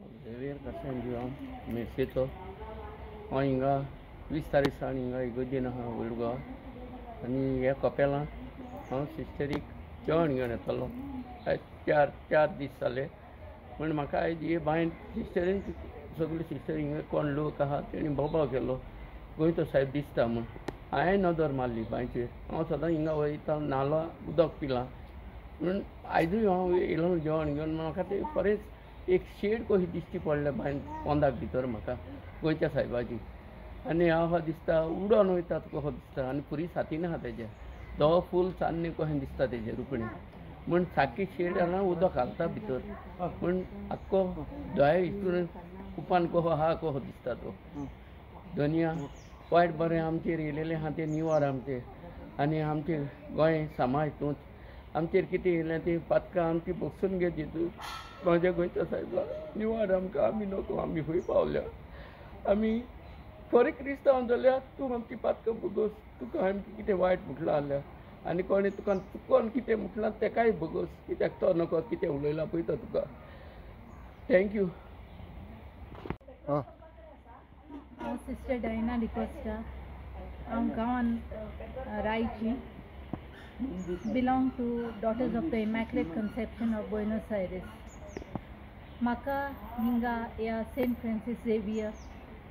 Xavier Casandio, Meseto, हांव हिंगा 20 तारीख सावन हिंगा इगोर्जेन आहा वेळगांव आनी ह्या कपेलां हांव सिस्टरीक जेवण घेवन येतालो. आयज चार दीस जाले पूण म्हाका आयज हे बायन सिस्टरीन सगळ्यो सिस्टर हिंगा कोण लोक आहा तेणी बोबाव केलो गोंयचो साहेब दिसता म्हूण. हांवें नदर मारली बांयचेर. हांव सदां हिंगा वयता नाल्ला उदक पिलां म्हणून आयजूय हांव येयलो जेवण घेवन. म्हाका ते बरेंच एक शेड कशी दिश्टी पडले बायन पोंदाक भितर म्हाका गोंयच्या साहेबाची. आनी हांव दिसता उडोन वयता कसो दिसता आनी पुरीस हातीन आहा तेजे दोळो फूल सान्ने कशें दिसता तेजे रुपणी म्हूण सारकी शेड जाल्यार उदक घालता भितर पूण आख्खो दोळ्या हितून उपान कसो आहा कसो दिसता तो. दुनिया वायट बरें आमचेर येयलेलें आहा तें निवार आमचें आनी आमचें गोंय समाज हितूंत आमचेर कितें येयलें ती पातकां आमची बसून घेतली म्हाज्या गोंयच्या साहेबा निवार आमकां आमी नको आमी खंय पावल्या. आमी खरें क्रिस्तांव जाल्यार तूं आमची पातकां बगोस तुका आमची कितें वायट म्हटलां जाल्यार आनी कोणें तुका चुकोन कितें म्हटलां तेकाय बगोस कित्याक तो नको कितें उलयलां पळयता तुका. थँक्यू. हांव सिस्टर डायना डिकोस्टा. हांव गांवान रायची belong to Daughters of the Immaculate Conception of Buenos Aires. म्हाका हिंगा ह्या सेंट फ्रांसीस झेवियर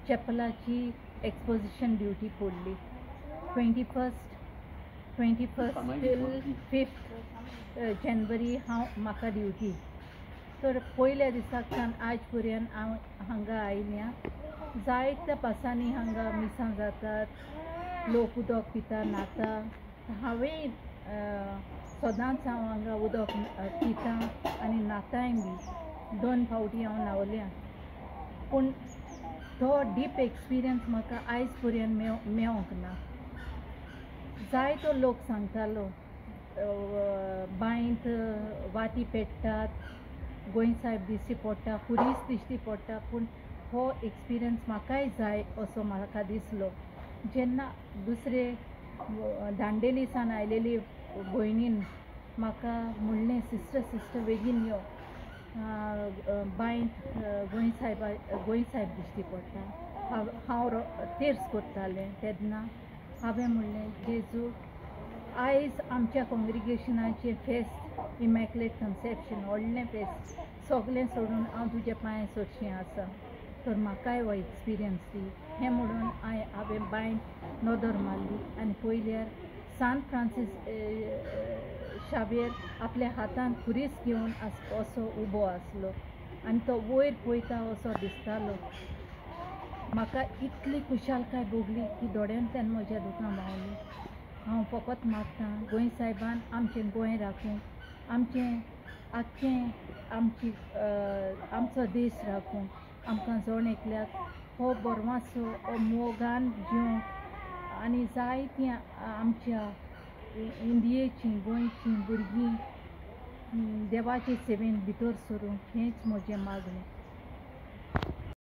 चॅपलाची एक्सपोजिशन ड्युटी पडली 21 टील 5 जानेवारी म्हाका ड्युटी. तर पयल्या दिसाच्यान आयज पर्यंत हांव हांगा आयल्या. जायत्या पासांनी हांगा मिसां जातात, लोक उदक पिता न्हाता. हांवें सदांच हांव हांगा उदक पितां आनी न्हाताय बी. 2 फावटी हांव न्हांवल्या पूण तो डीप एक्सपिरियन्स म्हाका आयज पर्यंत मेळोंक ना. जायतो लोक सांगतालो बांयंत वाती पेट्टात, गोंय साहेब दिश्टी पडटा, पुरीस दिश्टी पडटा पूण हो एक्सपिरियन्स म्हाकाय जाय असो म्हाका दिसलो. जेन्ना दुसरे दांडेली सान आयलेली भयणीन म्हाका म्हणलें सिस्टर बेगीन यो बांयंत गोंय साहेब दिश्टी पडटा. हांव तेर्स करतालें तेन्ना हांवें म्हणलें जेजू आयज आमच्या कॉंग्रिगेशनाचें फेस्त इमॅक्युलेट कन्सेप्शन व्हडलें फेस्त सगलें सोडून हांव तुज्या पांयां सरचें आसा तर म्हाकाय हो एक्सपिरियन्स दी. हें म्हणून हांवें बांयंत नदर मारली आनी पयल्यार सांत फ्रांसीस शावेर आपल्या हातान खुरीस घेवन असो उबो आसलो आनी तो वयर पळयता असो दिसतालो. म्हाका इतली खुशालकाय भोगली की दोळ्यांतल्यान म्हज्या दुकां व्हांवलीं. हांव फकत मागतां गोंय साहेबान आमचें गोंय राखूं, आमचें आख्खें आमचो देश राखूं, आमकां जण एकल्याक हो बोरमासो हो मोगान जिवंक आनी जायतीं आमच्या इंडियेचीं गोंयचीं भुरगीं देवाचे सेवेन भितर सरूंक हेंच म्हजें मागणें.